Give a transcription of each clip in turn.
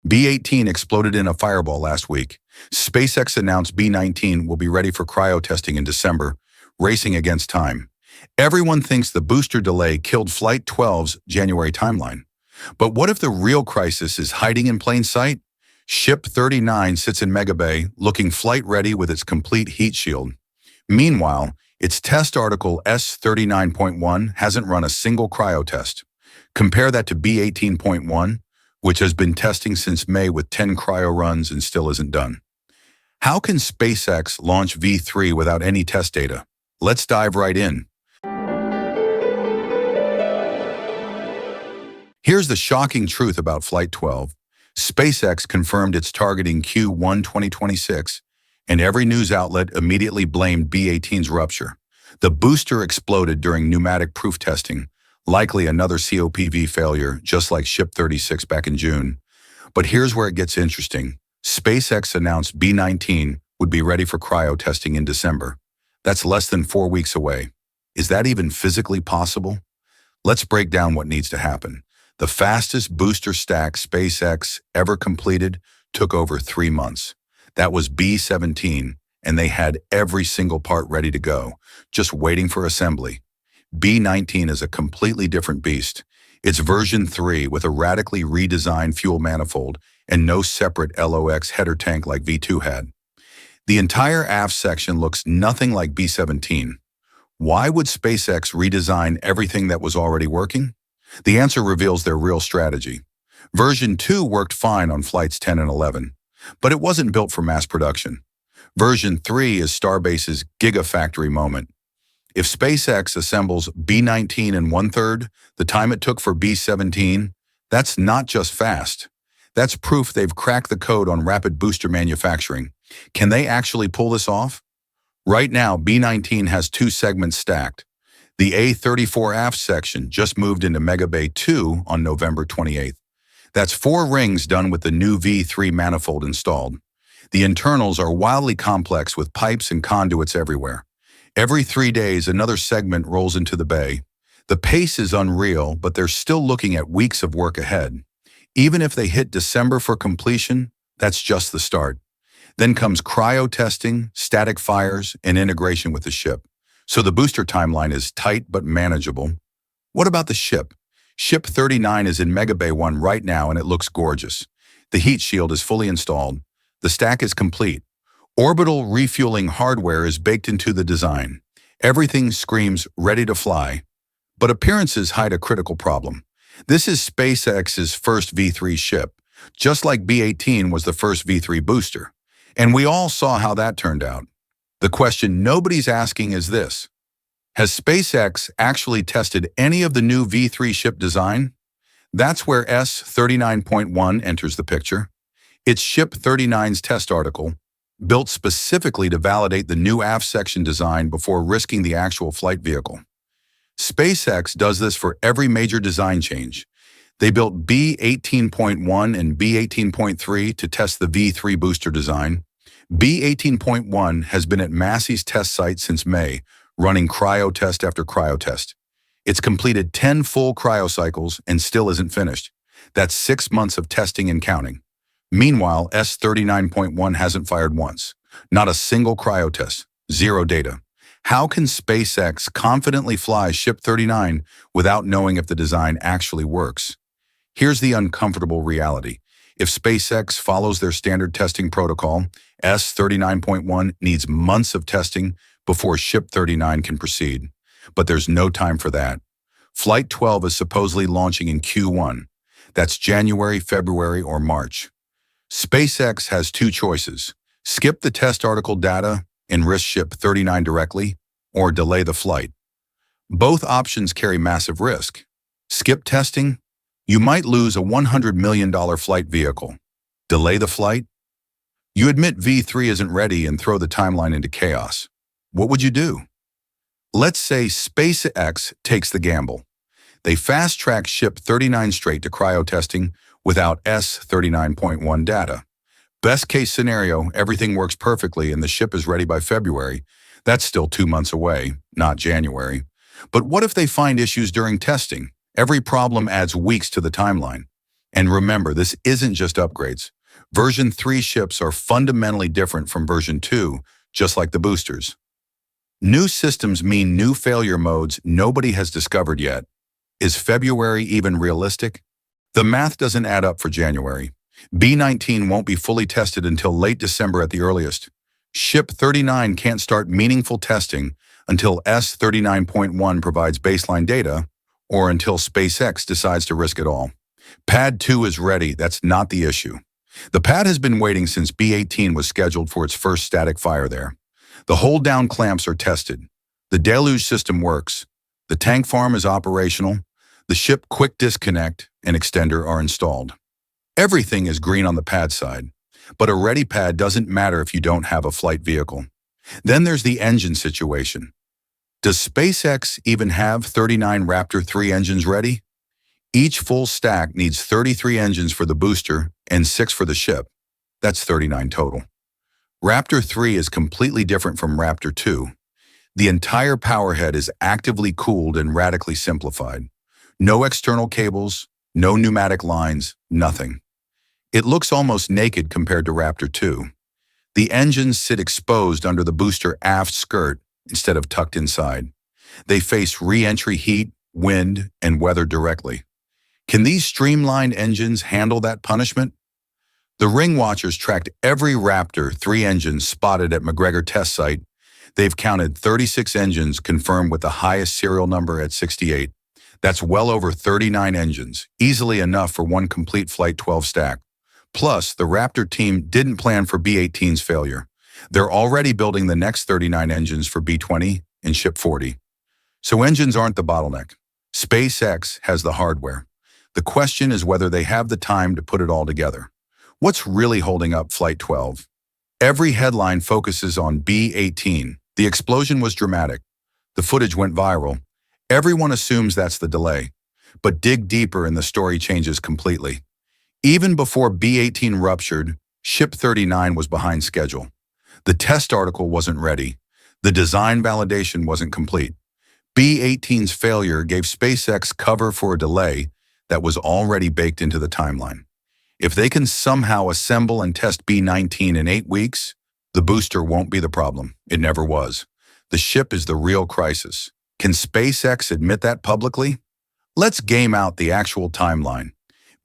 B18 exploded in a fireball last week. SpaceX announced B19 will be ready for cryo testing in December, racing against time. Everyone thinks the booster delay killed Flight 12's January timeline. But what if the real crisis is hiding in plain sight? Ship 39 sits in Mega Bay, looking flight-ready with its complete heat shield. Meanwhile, its test article S39.1 hasn't run a single cryo test. Compare that to B18.1, which has been testing since May with 10 cryo runs and still isn't done. How can SpaceX launch V3 without any test data? Let's dive right in. Here's the shocking truth about Flight 12. SpaceX confirmed it's targeting Q1 2026, and every news outlet immediately blamed B18's rupture. The booster exploded during pneumatic proof testing, likely another COPV failure, just like Ship 36 back in June. But here's where it gets interesting. SpaceX announced B19 would be ready for cryo testing in December. That's less than 4 weeks away. Is that even physically possible? Let's break down what needs to happen. The fastest booster stack SpaceX ever completed took over 3 months. That was B17, and they had every single part ready to go, just waiting for assembly. B19 is a completely different beast. It's version 3 with a radically redesigned fuel manifold and no separate LOX header tank like V2 had. The entire aft section looks nothing like B17. Why would SpaceX redesign everything that was already working? The answer reveals their real strategy. Version 2 worked fine on flights 10 and 11, but it wasn't built for mass production. Version 3 is Starbase's gigafactory moment. If SpaceX assembles B19 in 1/3 the time it took for B17, that's not just fast. That's proof they've cracked the code on rapid booster manufacturing. Can they actually pull this off? Right now, B19 has 2 segments stacked. The A34 aft section just moved into Mega Bay 2 on November 28th. That's 4 rings done with the new V3 manifold installed. The internals are wildly complex with pipes and conduits everywhere. Every 3 days, another segment rolls into the bay. The pace is unreal, but they're still looking at weeks of work ahead. Even if they hit December for completion, that's just the start. Then comes cryo testing, static fires, and integration with the ship. So the booster timeline is tight but manageable. What about the ship? Ship 39 is in Mega Bay 1 right now and it looks gorgeous. The heat shield is fully installed. The stack is complete. Orbital refueling hardware is baked into the design. Everything screams ready to fly. But appearances hide a critical problem. This is SpaceX's first V3 ship, just like B18 was the first V3 booster. And we all saw how that turned out. The question nobody's asking is this: has SpaceX actually tested any of the new V3 ship design? That's where S39.1 enters the picture. It's Ship 39's test article, built specifically to validate the new aft section design before risking the actual flight vehicle. SpaceX does this for every major design change. They built B18.1 and B18.3 to test the V3 booster design. B18.1 has been at Massey's test site since May, running cryo test after cryo test. It's completed 10 full cryo cycles and still isn't finished. That's 6 months of testing and counting. Meanwhile, S39.1 hasn't fired once. Not a single cryo test. Zero data. How can SpaceX confidently fly Ship 39 without knowing if the design actually works? Here's the uncomfortable reality. If SpaceX follows their standard testing protocol, S39.1 needs months of testing before Ship 39 can proceed. But there's no time for that. Flight 12 is supposedly launching in Q1. That's January, February, or March. SpaceX has 2 choices: skip the test article data and risk Ship 39 directly, or delay the flight. Both options carry massive risk. Skip testing? You might lose a $100 million flight vehicle. Delay the flight? You admit V3 isn't ready and throw the timeline into chaos. What would you do? Let's say SpaceX takes the gamble. They fast-track Ship 39 straight to cryo testing without S39.1 data. Best case scenario, everything works perfectly and the ship is ready by February. That's still 2 months away, not January. But what if they find issues during testing? Every problem adds weeks to the timeline. And remember, this isn't just upgrades. Version 3 ships are fundamentally different from version 2, just like the boosters. New systems mean new failure modes nobody has discovered yet. Is February even realistic? The math doesn't add up for January. B19 won't be fully tested until late December at the earliest. Ship 39 can't start meaningful testing until S39.1 provides baseline data, or until SpaceX decides to risk it all. Pad 2 is ready, that's not the issue. The pad has been waiting since B18 was scheduled for its first static fire there. The hold-down clamps are tested. The deluge system works. The tank farm is operational. The ship quick disconnect and extender are installed. Everything is green on the pad side, but a ready pad doesn't matter if you don't have a flight vehicle. Then there's the engine situation. Does SpaceX even have 39 Raptor 3 engines ready? Each full stack needs 33 engines for the booster and 6 for the ship. That's 39 total. Raptor 3 is completely different from Raptor 2. The entire powerhead is actively cooled and radically simplified. No external cables, no pneumatic lines, nothing. It looks almost naked compared to Raptor 2. The engines sit exposed under the booster aft skirt instead of tucked inside. They face re-entry heat, wind, and weather directly. Can these streamlined engines handle that punishment? The ring watchers tracked every Raptor 3 engine spotted at McGregor test site. They've counted 36 engines confirmed with the highest serial number at 68. That's well over 39 engines, easily enough for one complete Flight 12 stack. Plus, the Raptor team didn't plan for B18's failure. They're already building the next 39 engines for B20 and Ship 40. So engines aren't the bottleneck. SpaceX has the hardware. The question is whether they have the time to put it all together. What's really holding up Flight 12? Every headline focuses on B18. The explosion was dramatic. The footage went viral. Everyone assumes that's the delay. But dig deeper and the story changes completely. Even before B18 ruptured, Ship 39 was behind schedule. The test article wasn't ready. The design validation wasn't complete. B18's failure gave SpaceX cover for a delay that was already baked into the timeline. If they can somehow assemble and test B19 in 8 weeks, the booster won't be the problem. It never was. The ship is the real crisis. Can SpaceX admit that publicly? Let's game out the actual timeline.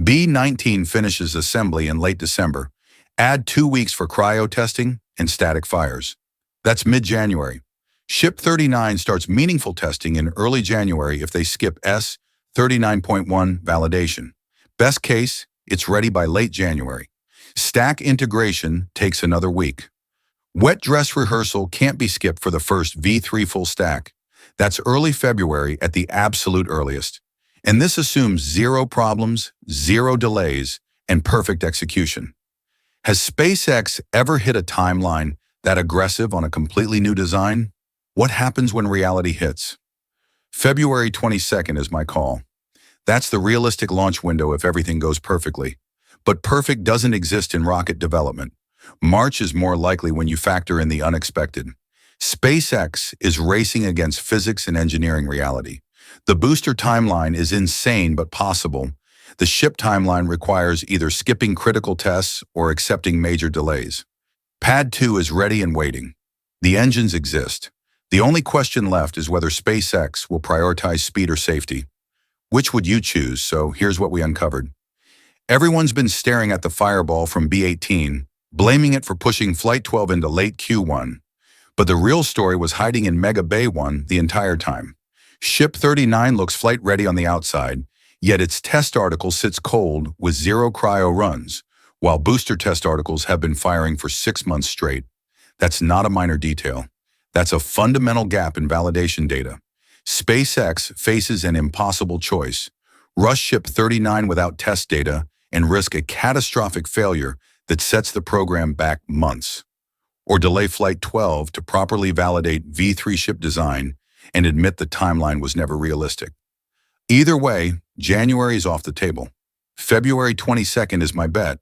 B19 finishes assembly in late December. Add 2 weeks for cryo testing and static fires. That's mid-January. Ship 39 starts meaningful testing in early January if they skip S39.1 validation. Best case, it's ready by late January. Stack integration takes another week. Wet dress rehearsal can't be skipped for the first V3 full stack. That's early February at the absolute earliest. And this assumes 0 problems, 0 delays, and perfect execution. Has SpaceX ever hit a timeline that aggressive on a completely new design? What happens when reality hits? February 22nd is my call. That's the realistic launch window if everything goes perfectly. But perfect doesn't exist in rocket development. March is more likely when you factor in the unexpected. SpaceX is racing against physics and engineering reality. The booster timeline is insane but possible. The ship timeline requires either skipping critical tests or accepting major delays. Pad 2 is ready and waiting. The engines exist. The only question left is whether SpaceX will prioritize speed or safety. Which would you choose? So here's what we uncovered. Everyone's been staring at the fireball from B18, blaming it for pushing Flight 12 into late Q1. But the real story was hiding in Mega Bay 1 the entire time. Ship 39 looks flight ready on the outside, yet its test article sits cold with 0 cryo runs, while booster test articles have been firing for 6 months straight. That's not a minor detail. That's a fundamental gap in validation data. SpaceX faces an impossible choice: rush Ship 39 without test data and risk a catastrophic failure that sets the program back months, or delay Flight 12 to properly validate V3 ship design and admit the timeline was never realistic. Either way, January is off the table. February 22nd is my bet,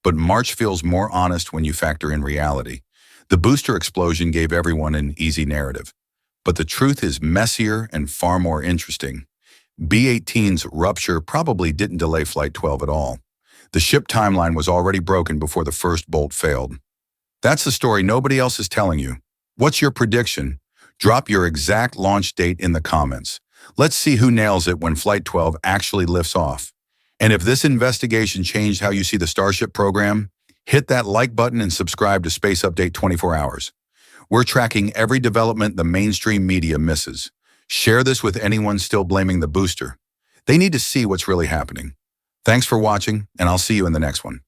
but March feels more honest when you factor in reality. The booster explosion gave everyone an easy narrative, but the truth is messier and far more interesting. B18's rupture probably didn't delay Flight 12 at all. The ship timeline was already broken before the first bolt failed. That's the story nobody else is telling you. What's your prediction? Drop your exact launch date in the comments. Let's see who nails it when Flight 12 actually lifts off. And if this investigation changed how you see the Starship program, hit that like button and subscribe to Space Update 24 Hours. We're tracking every development the mainstream media misses. Share this with anyone still blaming the booster. They need to see what's really happening. Thanks for watching, and I'll see you in the next one.